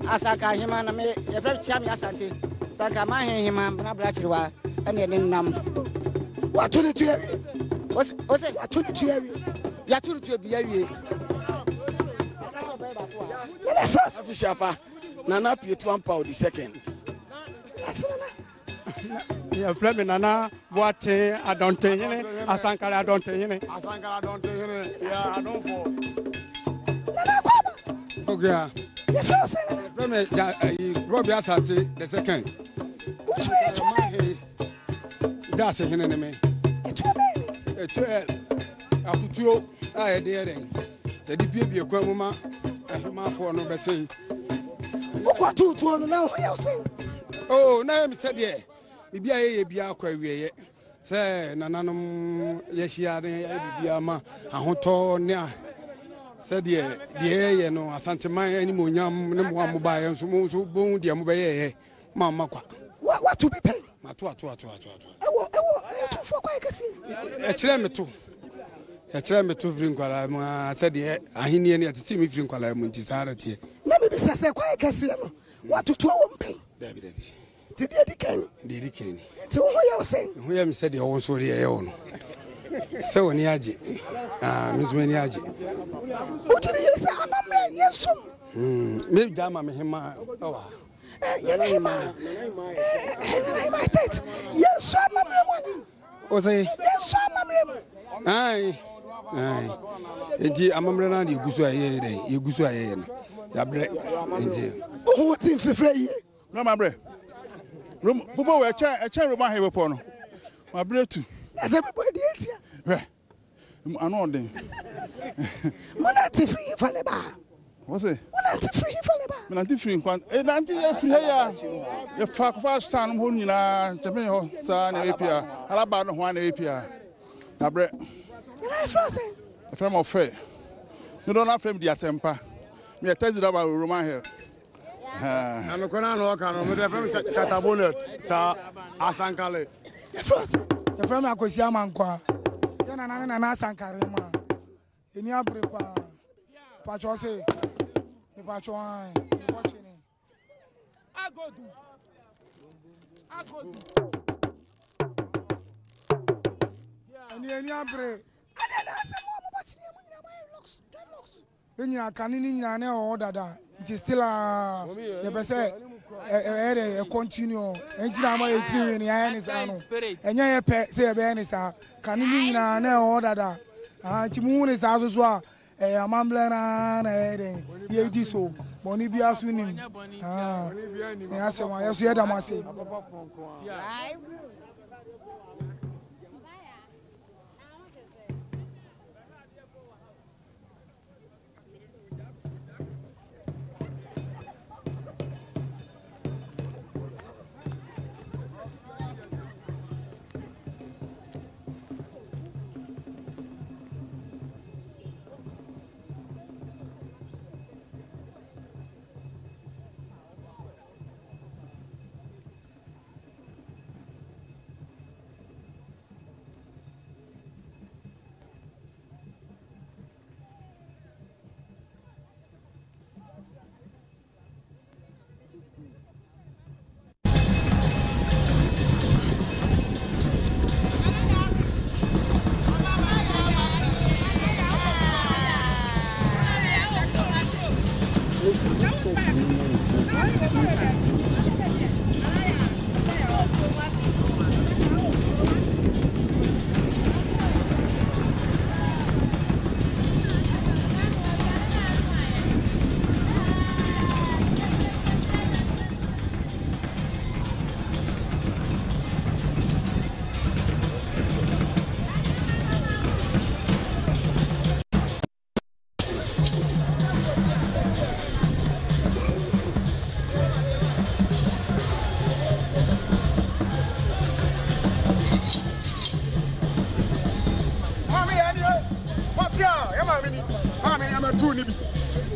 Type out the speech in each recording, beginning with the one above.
asaka hima na me ye fra chia me asante saka ma hima na bra chirwa ene ne nam wato ne tuya ose wato ne tuya ya turu tuya bi awie na first official pa nana piet 1 pound the second ya frame nana boate adonte yene asankara adonte yene ya Adom for nana kwaba okay ye first frame Robbie Asante the second that's hene ne me akutuo a de di bie kwa mama ahema fo no be sei okwa tutuo no na ho ya sen oh na me said ye bibia ye bia kwa wieye se nananom yehia ne bibia ma ahoto ne said ye no asanteman ani monyam ne mo amoba ye nso bon de amoba ye mama kwa what to be pay mato ewo tufo kwa Ayikesee e kire me to firi nkwala ma said ye ahenie ne atiti me firi nkwala mu nti sara tie na me bisa se kwa Ayikesee no what to wo mpay dabi ti di kan ti wo ya sen ho ya me said ye won so de ye wo no se woni age me zo ni age o ti ye se amamre yesum me jama me hema owa hema tet yesum amamre mo o say yesum amamre mo ai enti amamre na de gusu aye de ye gusu aye no ya bre enti o ti fefre yi no mamre rom popo we eche roma he popo no ma bre tu ase popo di etia ano den mona ti free fa le ba what's it mona ti free fa le ba mona ti free kwan nanti e free ya ye fa stand ho nyina chepe ho sa na epia alaba no ho na epia na bre na frase e frame of fair no don na frame di asempa me tezi da ba roma he I'm going to work on the Shata Bonnet, Sir Asankale. First, the friend I could see a man qua. Then an Asankarema. In your prepa, Pachose, the Pachuan, watching it. I go do. And the break. When you are canning in your order that it is still a continue. And you are a tree in the Ionis and your pet say a Benis canning in an order that Timoon is as well a mambler and a so Bonibia swimming. Yes, I said, I must say.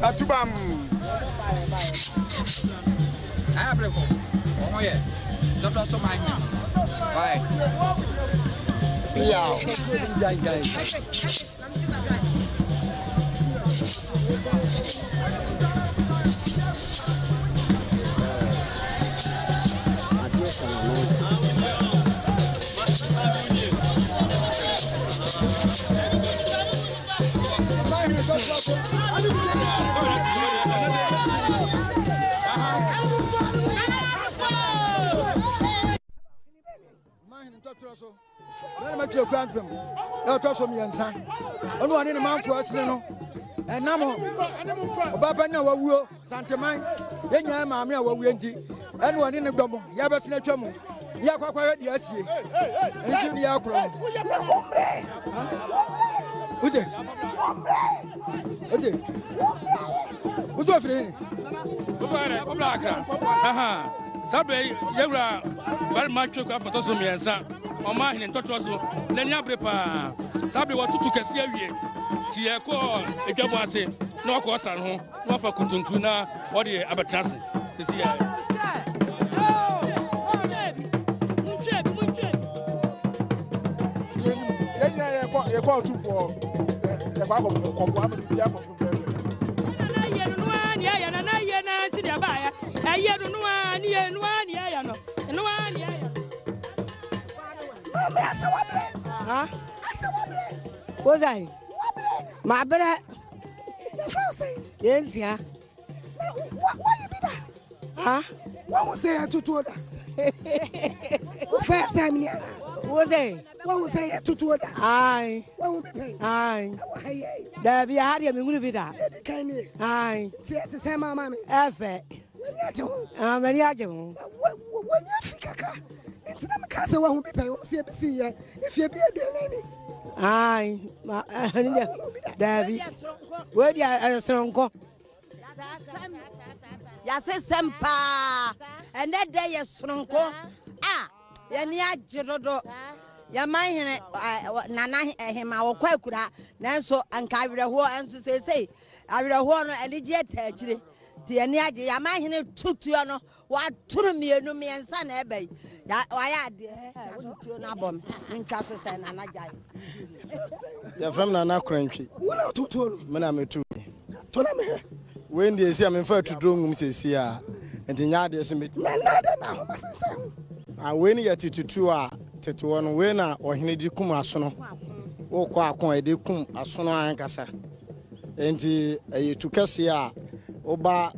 Atubam. I have a oh, yeah. Don't also mind me. Bye. Yeah. Let me tell you, Ampem. Now, toss me and son. I know I need a man for us, you know. And now, Baba, now, we Santa Mine. Then I am mamma, we went in. And one in a double. Yabas in a trouble. Yakwa, yes, and you the outcry. Who's it? What's it? What's your friend? Sabe, Yara, very much took up to me and son. On my hand, touch us. Then Yabripa. Sabe, what to see here. Tiako, if you want to say, no course at home, no for Kutuntuna or the Abatas. You call two for the Bible of was I? My brother, yes, yeah. Why you be that? Huh? What was I to do that? First time, yeah. Was I? What was I to do that? Aye. What will be paid? Aye. There be a hard you will be that. Aye. See, it's the same mammy. Effect. When you're when you're it's not a castle who will be paid. See, if you be a doing. Aye, Davy. Where you are strong? Yes, Sempa, and that day is strong. Ah, Yania Girodo. Yamai, Nana, him, our Quakura, Nanso, and Kyra, who answers say, I will want an idiot, actually. The Aniaji, Yamai, Tutuano, what to me, no me and son, Abbey. Why, I did not bomb in Castle and Anaja. You're from Nana Crunchy. What to tell me too? When they see I'm in fact to drone, Mrs. Sia, and in Yard, yes, I win yet to 2 hours, to 1 winner or Hinedi Kumasono, or Quaco, de Kum, Asono Ancasa, and you took us here, Oba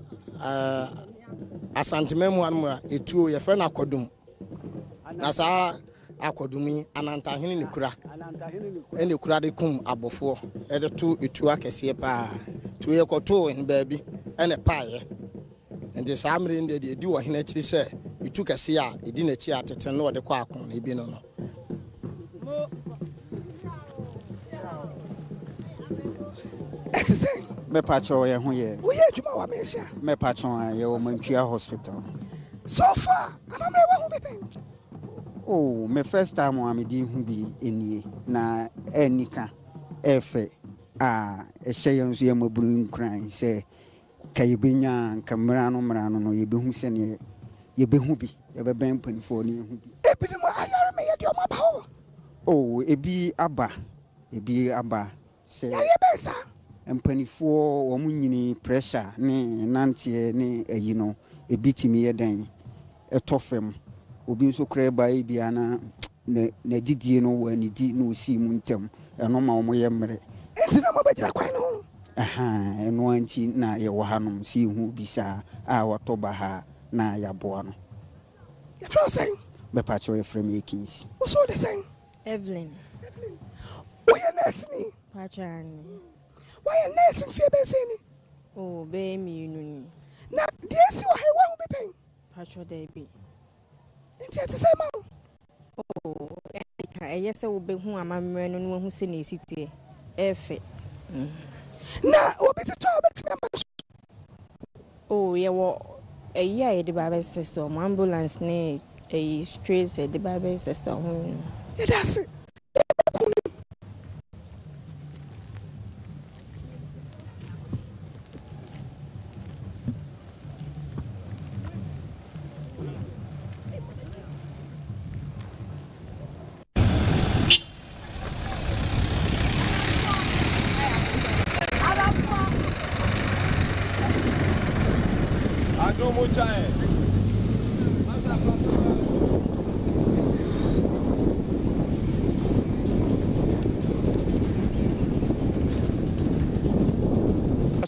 Asantimem one, a 2 your friend Aquadum. As I Aquadumi, and Antahini Nukura, and the Kuradicum abofo, at the 2 Ituaka pa 2 year coto in baby, and a pie. And the Samarin they do a hinachly say, you took a seer, he didn't cheer to know the quack on he been on. Me patcho ya huye. We had you, Messia. Me patcho ya Montreal Hospital. So far, I'm never be paid. Oh, my first time I'm who be in na enika efe a shayon yam blue crying say Kayibinya Camerano Marano no ye be who send ye be who be ever been penny for you. Oh, it be Abba, say and penny for or munini pressure, ne Nancy, ne a you know, a beating me a dang, a toffem. Obi so kra ba bia na didie no wa ni di no si mu ntem eno ma omo ye mmere enti na mo bagira kwan no aha eno anti na ye wo hanom si hu bisa a wato ba ha na ya boa no ye from saying be pa cho ye from Ekins o so the saying Evelyn o ye nurse ni pa chani why ye nurse fi be say ni oh be mi nu ni na die si wa he wa hu be pen pa cho dey be enti say ma oh yes I will be who am amreno no hu se na esitie efe na obi to bet oh ye wo eya de baba sister ambulance ne straight said the baba sister ho it does Adom Ochae.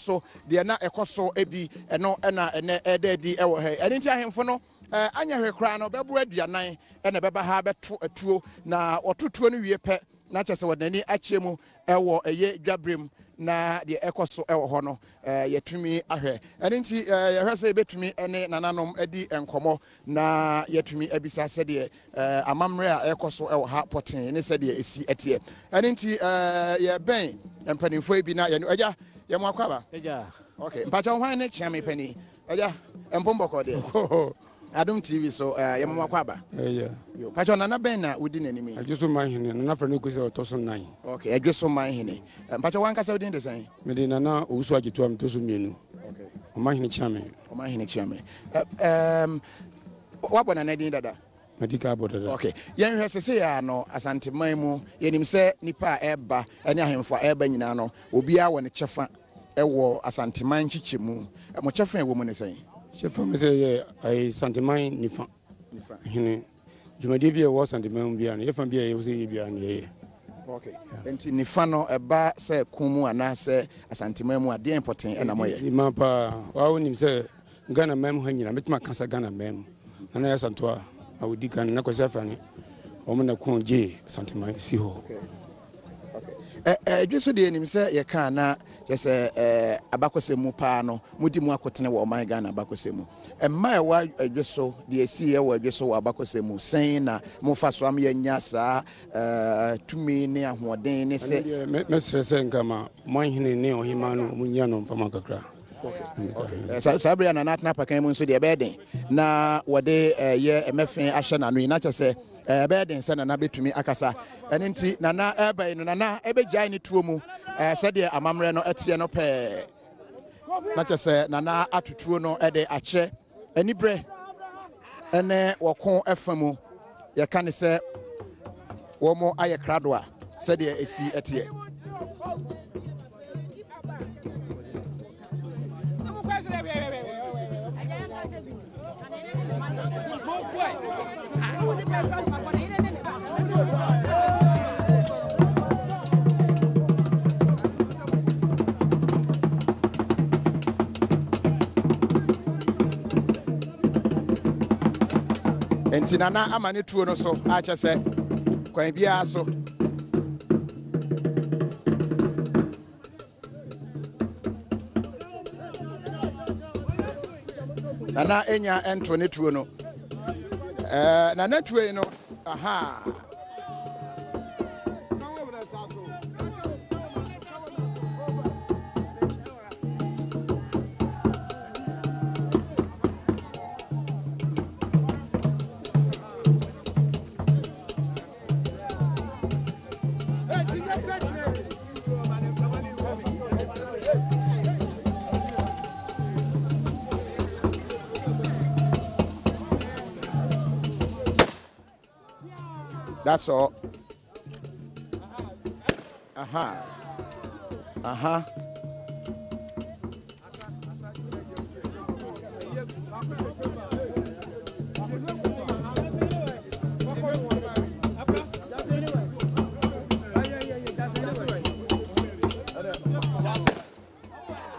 so de na ekoso ebi eno na ene ededi ewo he eni nti ahemfo no anya hwe kra no bɛbo aduanan ene bɛba ha bɛto atuo na ototuo no wie pɛ na kyese wodani akyemu ewo eye dwabrem na de ekoso ewo ho no yetumi ahwe eni nti yehwese betumi ene nananom adi enkomo na yetumi abisa sede amamre a ekoso ewo ha poten ne sede esi etie eni nti ye ben empanimfo ebi na ye agya ye mo akwaba agya okay mpacha hwan ne chiame pani agya empomboko de Adom TV so ye mo akwaba yo pacha nana ben na udi nanimi adweso manhene nana fra ne kusi otoso nan okay adweso manhene pacha wan kasa udi ndesen me de nana owusu ageto am toso mienu okay manhene chiame wabona na din dada medika bodada okay yen hwesese ya no asanteman mu yenim se nipa eba ene ahemfo eba nyina no obi a wone kyefa ewo asanteman kyikyemu mo kyefa ewo mu ne sen kyefa me se ye ai santeman nifa hene jumadi bi ewo santeman bi an yefa bi e ye bi an ye okay enti nifa no eba se kumu ana se asanteman mu ade important ena mo ye mapa wa wonim se Ghana mem ha nyina metima kasa Ghana mem ana ya santoa awudi kan na kwasi afani omna kun je santima si ho dweso de nim se ye kan na jese abakosemu pa no mudi mu akotene wo man Ghana abakosemu emma e wa dweso de esi ye wa dweso wa abakosemu sen na mo fa so am ye nya sa tumi ne ahoden ne se mesre sen kama manhene ne Ohemaa no munya no mfama kakra Sabria na natna pakan mu nso de beden na wode ye emefen ahye na no ina kyese beden se na betumi akasa ene nti nana eba no nana ebegya ni tuo mu se de amamre no etie no pe na kyese nana atutuo no ede akye anibre ene woko efamu ye kan se wo mo aye krado a se de esi etie enti nana amane tuo no so a kyese kwan bia so nana enya ento ne tuo no nana tuo no aha That's all.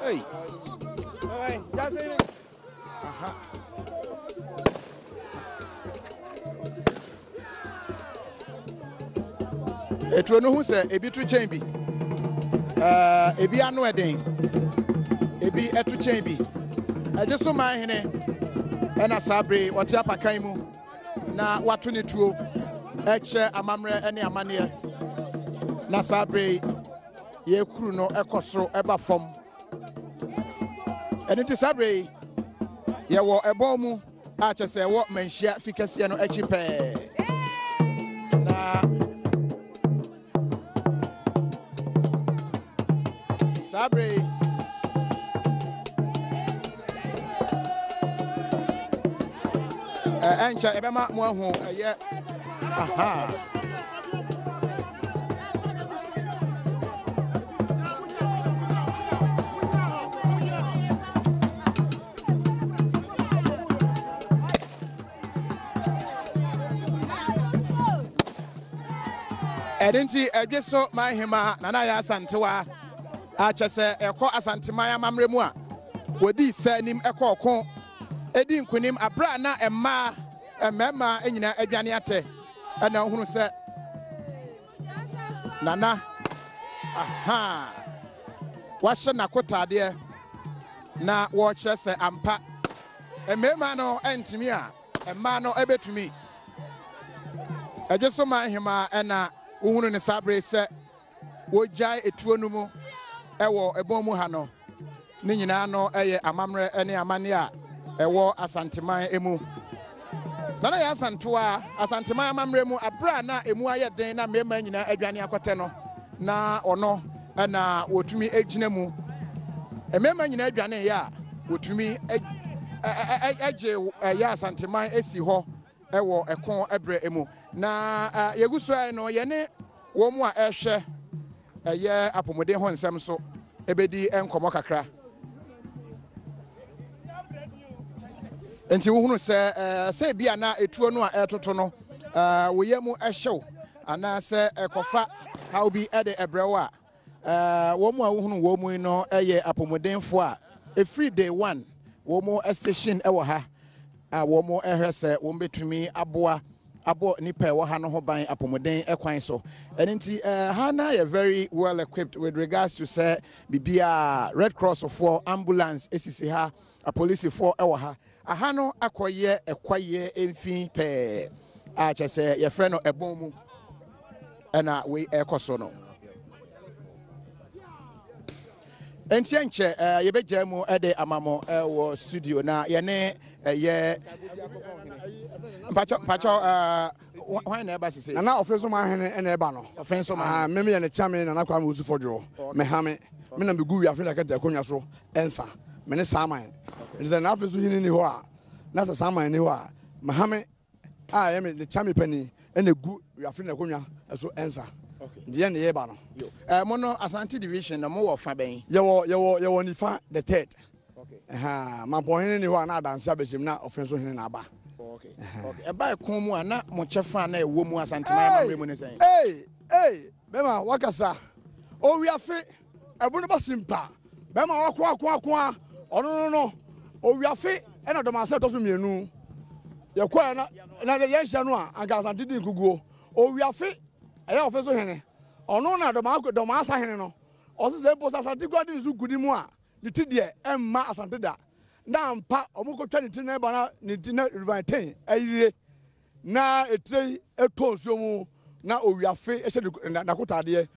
Hey. Etro no hu se ebi tu chen bi ebi anu eden ebi etu chen bi eje so man hene ena sabre wote apakan mu na watu ne tuo eche amamre ene amane na sabre ye kuru no ekosoro eba fom ene ti sabre ye wo ebon mu a chese wo manhia fikase no echi pe na Sabre encha ebema mo ahu eye aha edenti edweso Ohemaa nana ya santewa Achese eko asanteman amamre mu a wodi sanim eko okon edi nkunim abra na emma emema enyina aduane ate na ohunu se nana aha wahye nakotade na wo kire se ampa emema no entimi a emma no ebetumi ejeso man hema na ohunu ne sabre se wojai etuo no mu ewo ebon mu ha no ne nyina no eye amamre ene amane a ewo asanteman emu nana ya asantoa asanteman amamre mu abra na emu aye den na mema nyina aduane akote no na ono na wotumi egina mu emema nyina aduane ya wotumi eje ya asanteman esi ho ewo ekon ebre emu na yeguso ai no ye ne wo mu a ehwe eye apomode ho nsem so ebedi enkomo kakra enti wo hunu se bia na etuo no a etoto no wo yemu ehyew ana se ekofa how bi ede ebrewa wo mu a wo hunu wo mu no eye apomodenfo a every day one wo mu station ewo ha wo mu ehwe se wo betumi aboa abo nipa wo ha no ho ban apomoden ekwan so enti ha na ye very well equipped with regards to say bibia Red Cross for ambulance esisi ha a police for ewo ha aha no akoye ekwaye emfi pe a chese ye frɛ no ebon mu na we ekoso no enti enche ye begya mu ede amamo wo studio na ye ne ye pacho why na eba sisi na ofenso ma hene na eba no ofenso ma meme ye ne chame na kwa ma usufodwo me hame me na begu wi afrika kete akonwa so ensa me ne saman nze na afenso hini ni ho a na saman ni ho a me hame a ye me ne chame pani na gu wi afrika akonwa so ensa ndiye ne yeba no mono Asante division na mo wo fa ben ye wo nifa the third mampo hene ni ho na adanse abesim na ofenso hene na aba okay eba ekon mu ana mo chefa na ewo mu Asante man mu ne sen bema wakasa o wi afi ebu no basimpa bema wakwa no o wi afi e na domase to so mienu ye kwa na ye hia no a anka Asante di nkuguo o wi afi eya ofenso hene ono na domasa hene no o se bo Asante gwadi nsu gudi mu a ni tidie emma Asante da na mpa omukotwa ni tinna ba na ni tinna rivanten ayire na etrei etonso mu na owiafe ehye na kotade